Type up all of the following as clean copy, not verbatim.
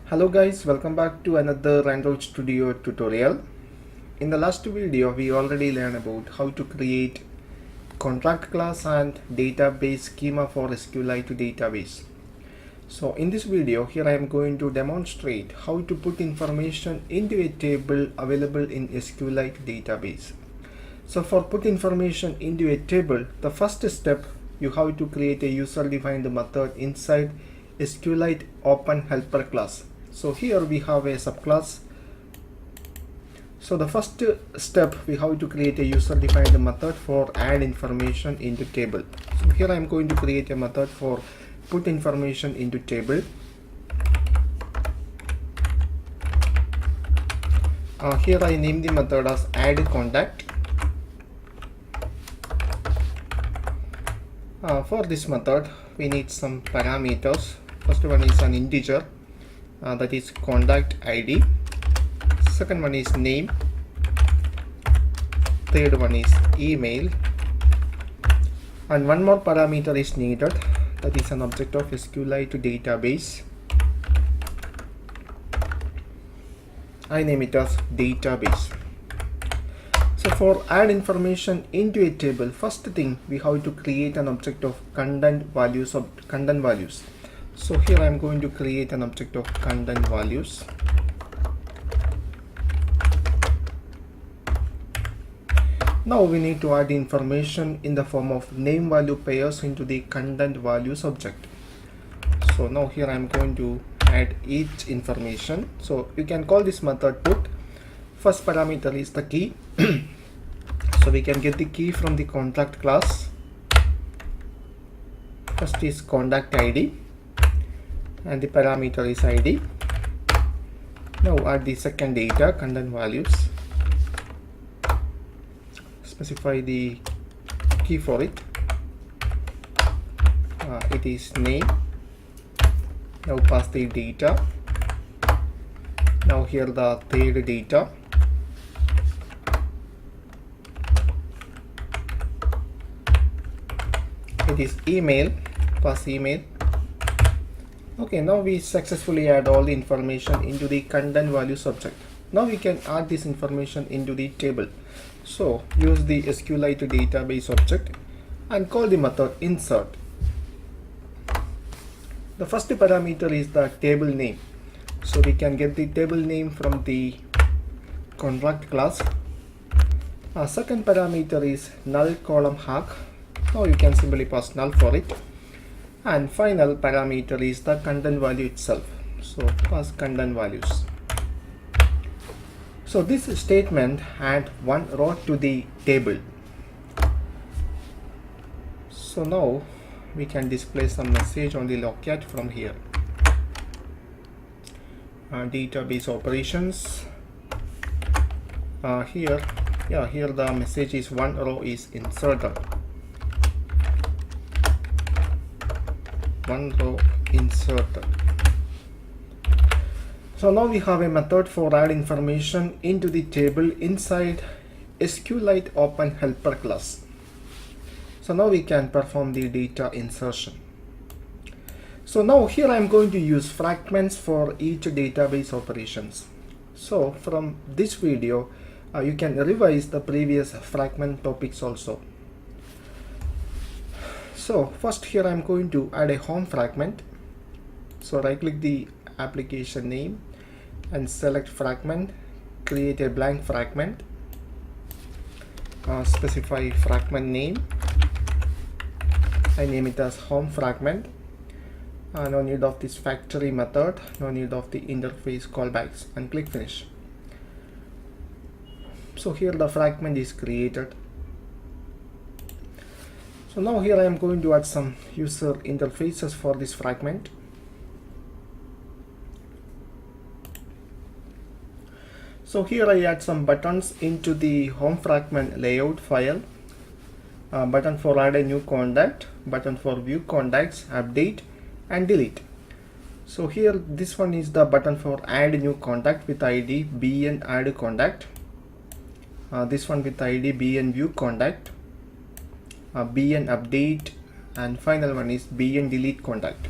Hello guys, welcome back to another Android Studio tutorial. In the last video, we already learned about how to create contract class and database schema for SQLite database. So in this video, here I am going to demonstrate how to put information into a table available in SQLite database. So for put information into a table, the first step, you have to create a user-defined method inside SQLite Open Helper class. So here we have a subclass. So the first step, we have to create a user-defined method for add information into table. So here I am going to create a method for put information into table. Here I name the method as add contact. For this method, we need some parameters. First one is an integer, that is contact ID. Second one is name. Third one is email. And one more parameter is needed, that is an object of SQLite database. I name it as database. So for add information into a table, first thing we have to create an object of content values. So here I am going to create an object of content values. Now we need to add information in the form of name value pairs into the content values object. So now here I am going to add each information. So you can call this method put. First parameter is the key. So we can get the key from the contract class. First is contact ID and the parameter is ID. Now add the second data, content values. Specify the key for it. It is name. Now pass the data. Now here the third data. It is email. Pass email. Okay, now we successfully add all the information into the content value subject. Now we can add this information into the table. So use the SQLite database object and call the method insert. The first parameter is the table name. So we can get the table name from the contract class. Second parameter is null column hack. Now you can simply pass null for it. And final parameter is the content value itself. So pass content values. So this statement add one row to the table. So now we can display some message on the logcat from here. Database operations. Here the message is one row is inserted. One row inserted. So now we have a method for add information into the table inside SQLite Open Helper class. So now we can perform the data insertion. So now here I am going to use fragments for each database operations. So from this video, you can revise the previous fragment topics also. So first here I am going to add a home fragment. So right click the application name and select fragment, create a blank fragment, specify fragment name. I name it as home fragment. No need of this factory method, no need of the interface callbacks, and click finish. So here the fragment is created. So now here I am going to add some user interfaces for this fragment. So here I add some buttons into the home fragment layout file. Button for add a new contact, button for view contacts, update and delete. So here this one is the button for add new contact with ID bn add contact. This one with ID bn view contact, bn update, and final one is bn delete contact.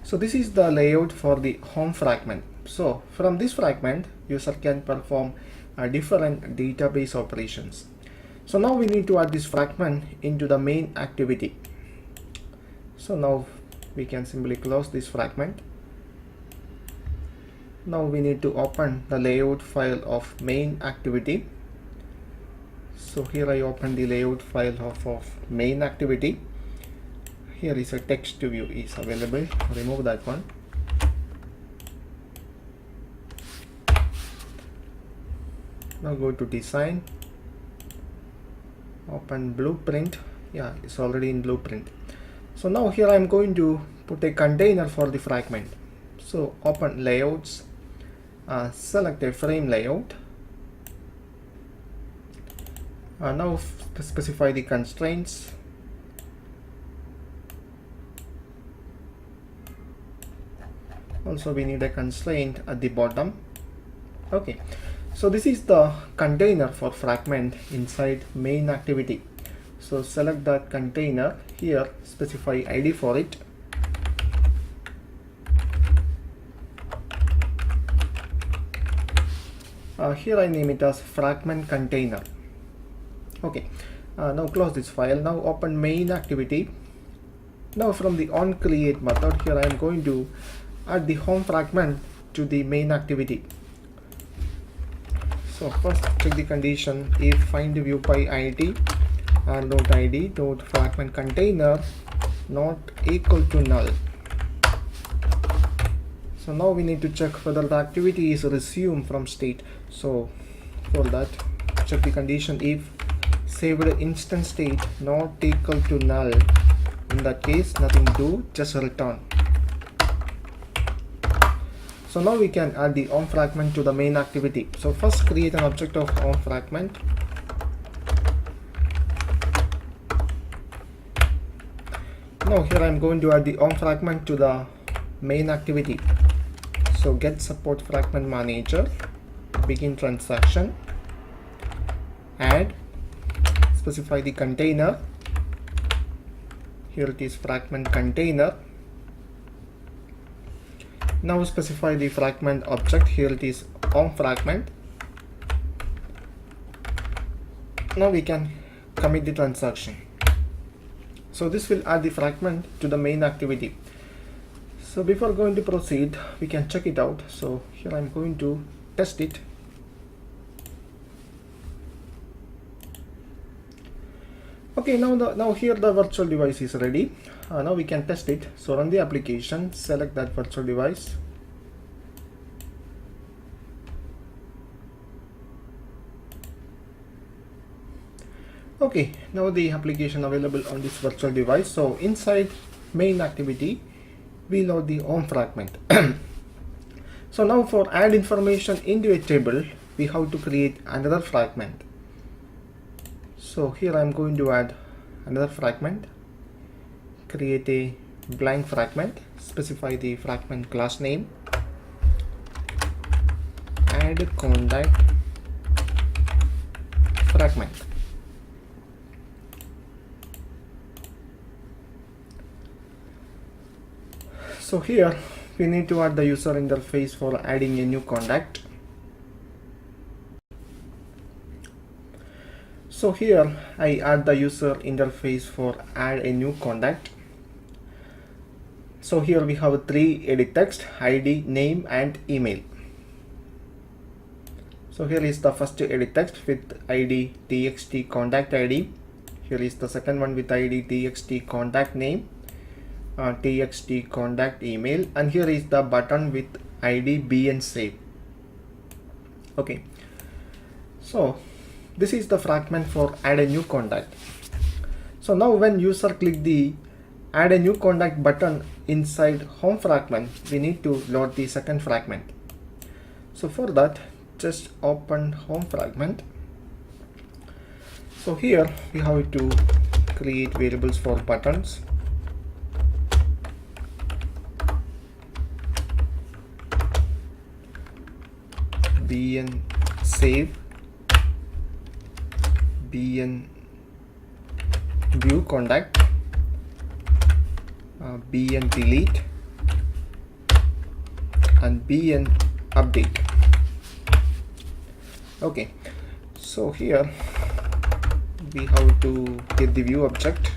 So this is the layout for the home fragment. So from this fragment, user can perform different database operations. So now we need to add this fragment into the main activity. So now we can simply close this fragment. Now we need to open the layout file of main activity. So here I open the layout file of main activity. Here is a text view is available. Remove that one. Now go to design, open blueprint. Yeah, it's already in blueprint. So now here I'm going to put a container for the fragment. So open layouts, select a frame layout. Now specify the constraints. Also we need a constraint at the bottom. Okay, so this is the container for fragment inside main activity. So select that container. Here specify ID for it. Here I name it as fragment container. Okay, now close this file. Now open main activity. Now from the onCreate method, here I am going to add the home fragment to the main activity. So first check the condition if find view by id dot id dot fragment container not equal to null. So now we need to check whether the activity is resumed from state. So for that, check the condition if saved instance state not equal to null. In that case, nothing to do, just return. So now we can add the home fragment to the main activity. So first create an object of home fragment. Now here I am going to add the home fragment to the main activity. So get support fragment manager, begin transaction, add, specify the container. Here it is fragment container. Now specify the fragment object. Here it is home fragment. Now we can commit the transaction. So this will add the fragment to the main activity. So before going to proceed, we can check it out. So here I'm going to test it. Okay, now here the virtual device is ready. Now we can test it. So run the application, select that virtual device. Okay, now the application available on this virtual device. So inside main activity, we load the home fragment. So now for add information into a table, we have to create another fragment. So here I am going to add another fragment, create a blank fragment, specify the fragment class name, add contact fragment. So here we need to add the user interface for adding a new contact. So here I add the user interface for add a new contact. So here we have three edit text, ID, name and email. So here is the first edit text with ID txt contact ID. Here is the second one with ID txt contact name, txt contact email, and here is the button with ID bn save. Okay, so this is the fragment for add a new contact. So now when user click the add a new contact button inside home fragment, we need to load the second fragment. So for that, just open home fragment. So here we have to create variables for buttons. Bn save, bn view contact, bn delete, and bn update. Okay, so here we have to get the view object,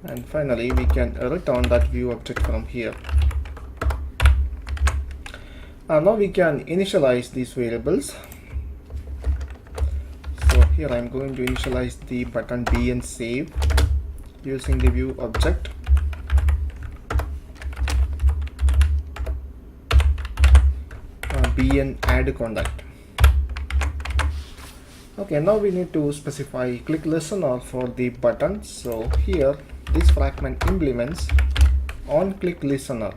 and finally we can return that view object from here. Now we can initialize these variables. So here I'm going to initialize the button bn save using the view object. Bn add contact. Okay, now we need to specify click listener for the button. So here this fragment implements on click listener.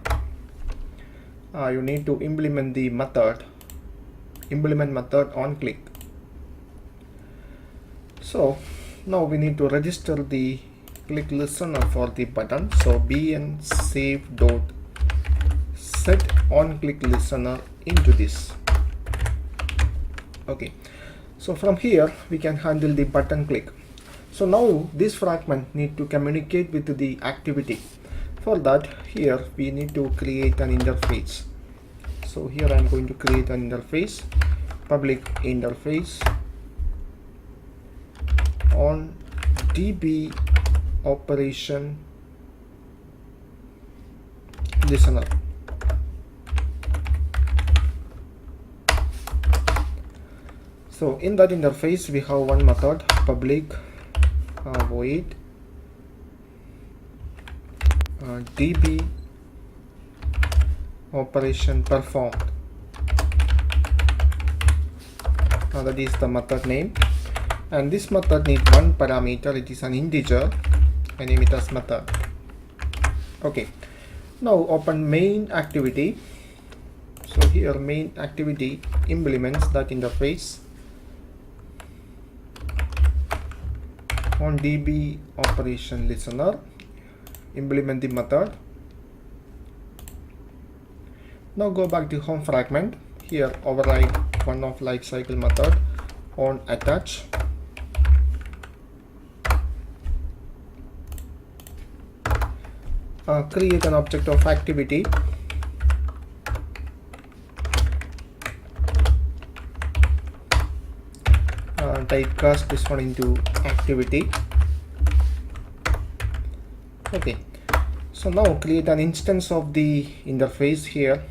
You need to implement the method on click. So now we need to register the click listener for the button. So bn save dot set on click listener into this. Okay, so from here we can handle the button click. So now this fragment need to communicate with the activity. For that, here we need to create an interface. So here I'm going to create an interface, public interface on db operation listener. So in that interface we have one method, public void db operation performed. That is the method name, and this method needs one parameter. It is an integer. I name it as method. Okay, now open main activity. So here main activity implements that interface on db operation listener, implement the method. Now go back to home fragment. Here override one of lifecycle method on attach. Create an object of activity. Typecast this one into activity. Okay, so now create an instance of the interface here.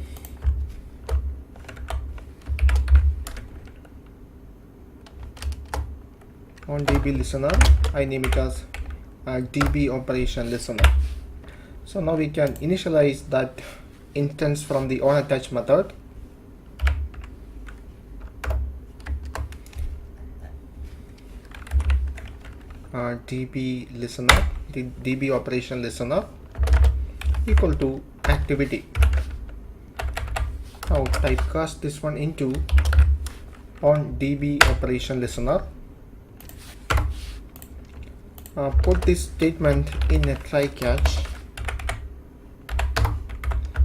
On db listener, I name it as db operation listener. So now we can initialize that instance from the onAttach method. Db listener, db operation listener equal to activity. Now typecast this one into on db operation listener. Put this statement in a try catch.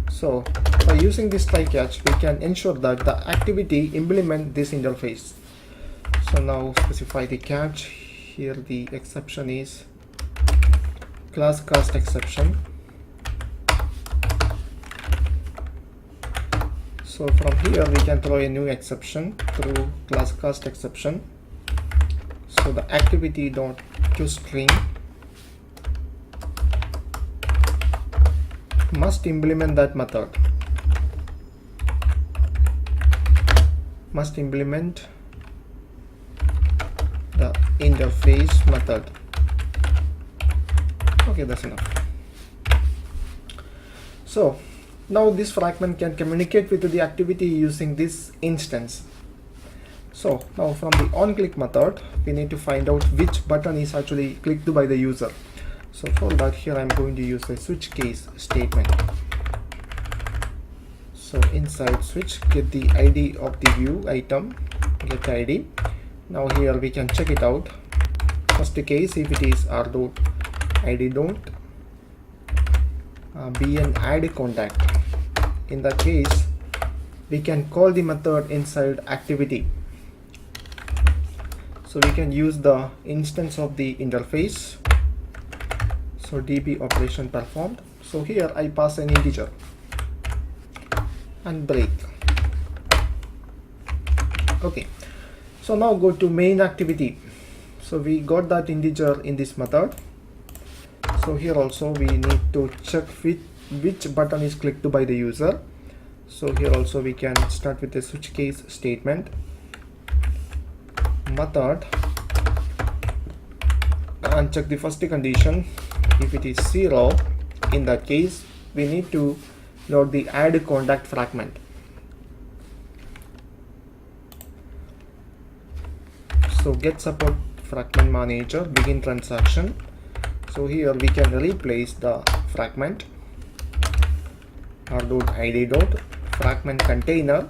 So by using this try catch we can ensure that the activity implement this interface. So now specify the catch. Here the exception is class cast exception. So from here we can throw a new exception through class cast exception. So the activity dot toString must implement that method, must implement the interface method. Okay, that's enough. So now this fragment can communicate with the activity using this instance. So now from the onClick method we need to find out which button is actually clicked by the user. So for that, here I'm going to use a switch case statement. So inside switch, get the ID of the view item, get ID. Now here we can check it out. First case, if it is r.id don't bn add contact. In that case we can call the method inside activity. So we can use the instance of the interface. So db operation performed. So here I pass an integer. and break. Okay, so now go to main activity. So we got that integer in this method. So here also we need to check which button is clicked by the user. So here also we can start with a switch case statement. Method, and check the first condition. If it is 0, in that case we need to load the add contact fragment. So get support fragment manager, begin transaction. So here we can replace the fragment r.id. Fragment container.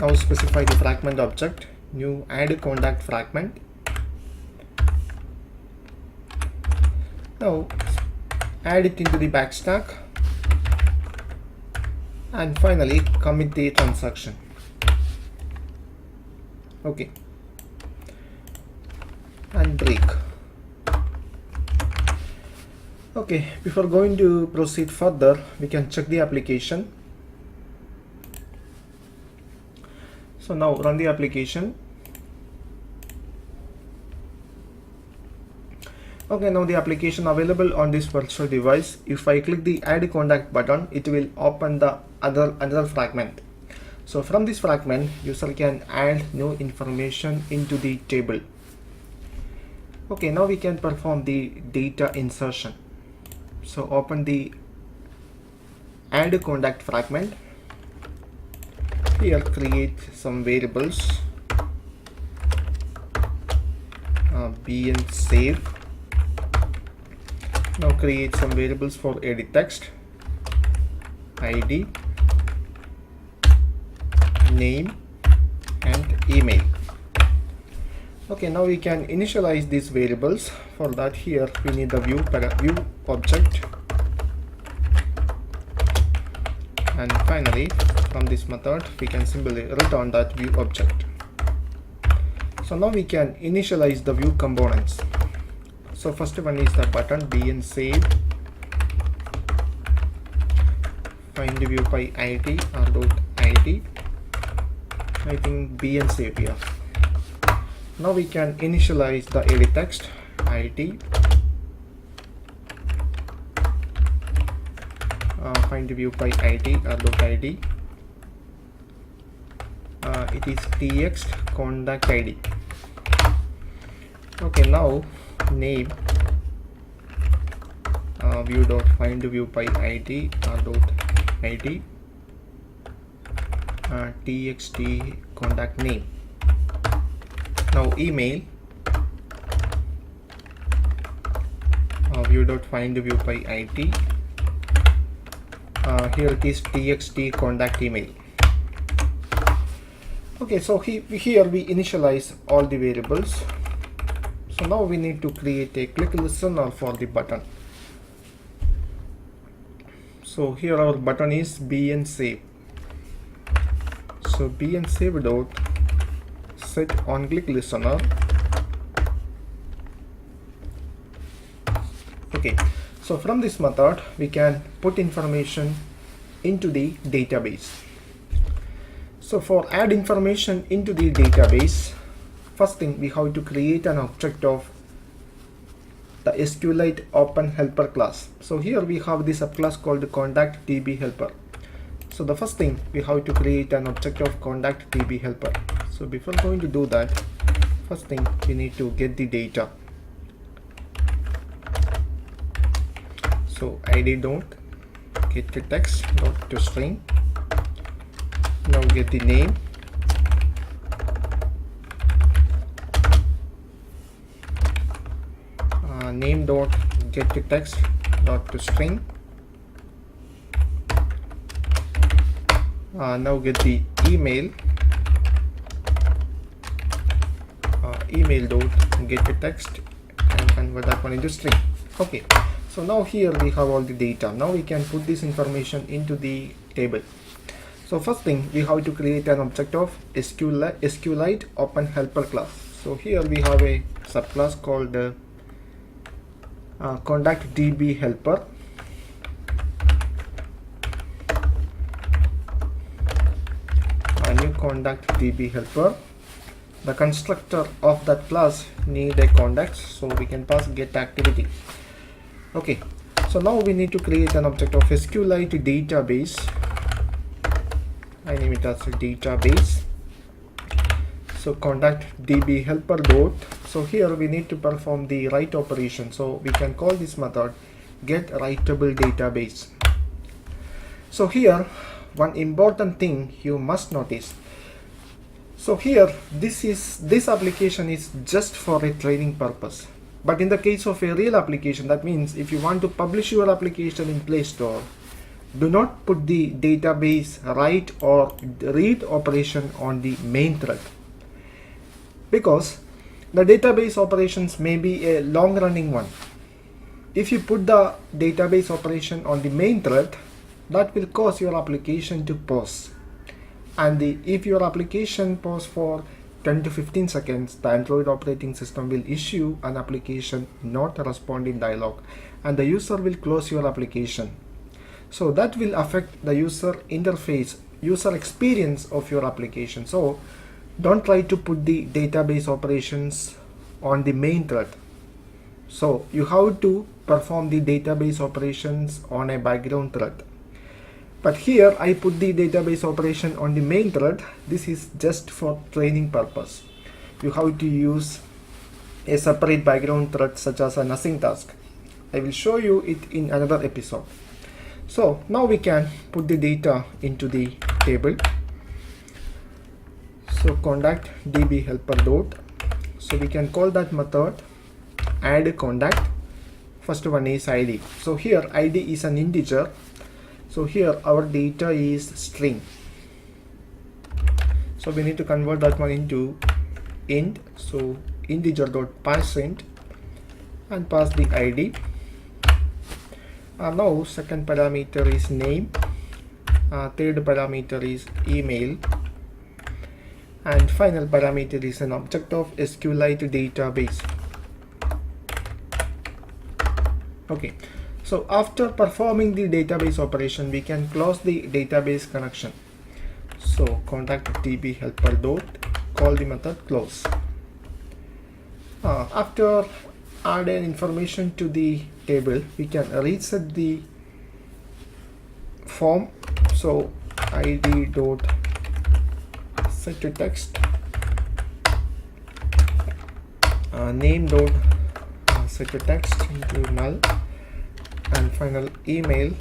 Now specify the fragment object, new add contact fragment. Now add it into the backstack, and finally commit the transaction. Okay, and break. Okay, before going to proceed further, we can check the application. So now run the application. Okay, now the application available on this virtual device. If I click the add contact button, it will open the another fragment. So from this fragment, user can add new information into the table. Okay, now we can perform the data insertion. So open the add contact fragment. Here create some variables, b and save. Now create some variables for edit text, ID, name, and email. Okay, now we can initialize these variables. For that, here we need the view object, and finally from this method we can simply return that view object. So now we can initialize the view components. So first one is the button b and save. Find the view by id r.id. I think b and save here. Now we can initialize the edit text, id. Find the view by id r.id. It is text contact id. Okay, now name, view.find view by id r.id, txt contact name. Now email, view.find view by id. Here it is txt contact email. Okay, so here we initialize all the variables. So now we need to create a click listener for the button. So here our button is b and save. So b and save dot set on click listener. Okay, so from this method we can put information into the database. So for add information into the database, first thing we have to create an object of the SQLite Open Helper class. So here we have the subclass called contact DB helper. So the first thing we have to create an object of contact DB helper. So before going to do that, first thing we need to get the data. So id don't get the text dot to string. Now get the name, name dot get the text dot to string. Now get the email, email dot get the text and convert that one into string. Okay, so now here we have all the data. Now we can put this information into the table. So first thing we have to create an object of SQLite Open Helper class. So here we have a subclass called contact DB helper. contact DB helper. The constructor of that class need a contact, so we can pass get activity. Okay, so now we need to create an object of SQLite database. I name it as a database. So contact DB helper dot. So here we need to perform the write operation. So we can call this method get writable database. So here one important thing you must notice. So here this application is just for a training purpose. But in the case of a real application, that means if you want to publish your application in Play Store, do not put the database write or read operation on the main thread, because the database operations may be a long running one. If you put the database operation on the main thread, that will cause your application to pause, and if your application pause for 10 to 15 seconds, the Android operating system will issue an application not responding dialog, and the user will close your application. So that will affect the user interface, user experience of your application. So don't try to put the database operations on the main thread. So you have to perform the database operations on a background thread. But here I put the database operation on the main thread. This is just for training purpose. You have to use a separate background thread such as an async task. I will show you it in another episode. So now we can put the data into the table. So contact DB helper dot. So we can call that method add contact. First one is ID. So here ID is an integer. So here our data is string. So we need to convert that one into int. So integer dot pass int and pass the ID. Now second parameter is name. Third parameter is email. And final parameter is an object of SQLite database. Okay. So after performing the database operation, we can close the database connection. So contact DB helper dot, call the method close. After adding information to the table, we can reset the form. So id dot set to text, name dot set to text into null, and final email,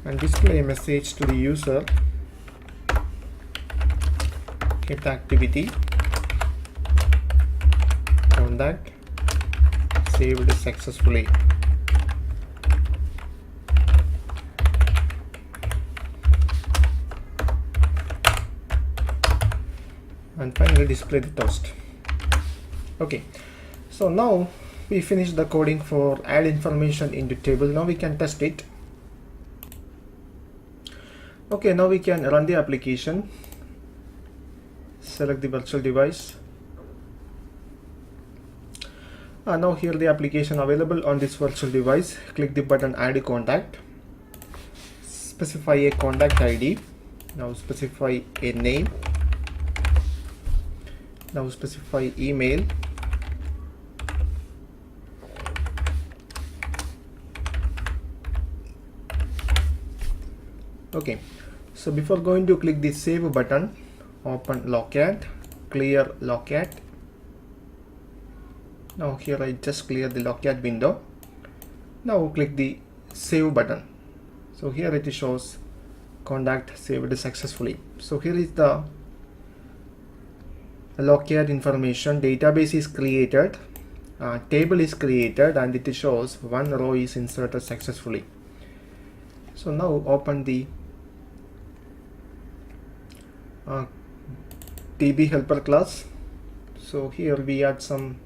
and display a message to the user get activity contact saved successfully. And finally display the toast. Okay, so now we finished the coding for add information into table. Now we can test it. Okay, now we can run the application. Select the virtual device. Now here the application available on this virtual device. Click the button add contact. Specify a contact ID. Now specify a name. Now specify email. Okay, so before going to click the save button, open Logcat, clear Logcat. Now here I just clear the Logcat window. Now click the save button. So here it shows contact saved successfully. So here is the Logcat information. Database is created, table is created, and it shows one row is inserted successfully. So now open the DB helper class. So here we add some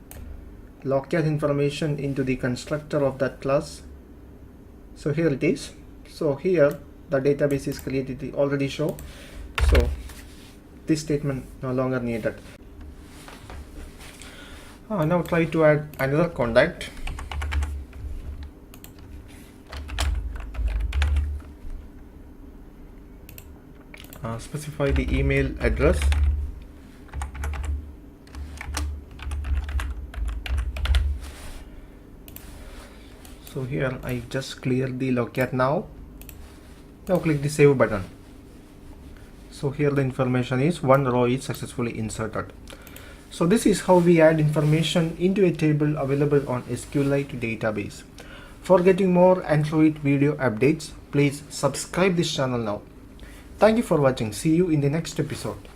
Logcat information into the constructor of that class. So here it is. So here the database is created, it already show. So this statement no longer needed. Now try to add another contact. specify the email address. So here I just clear the locate now. Now click the save button. So here the information is one row is successfully inserted. So this is how we add information into a table available on SQLite database. For getting more Android video updates, please subscribe this channel now. Thank you for watching. See you in the next episode.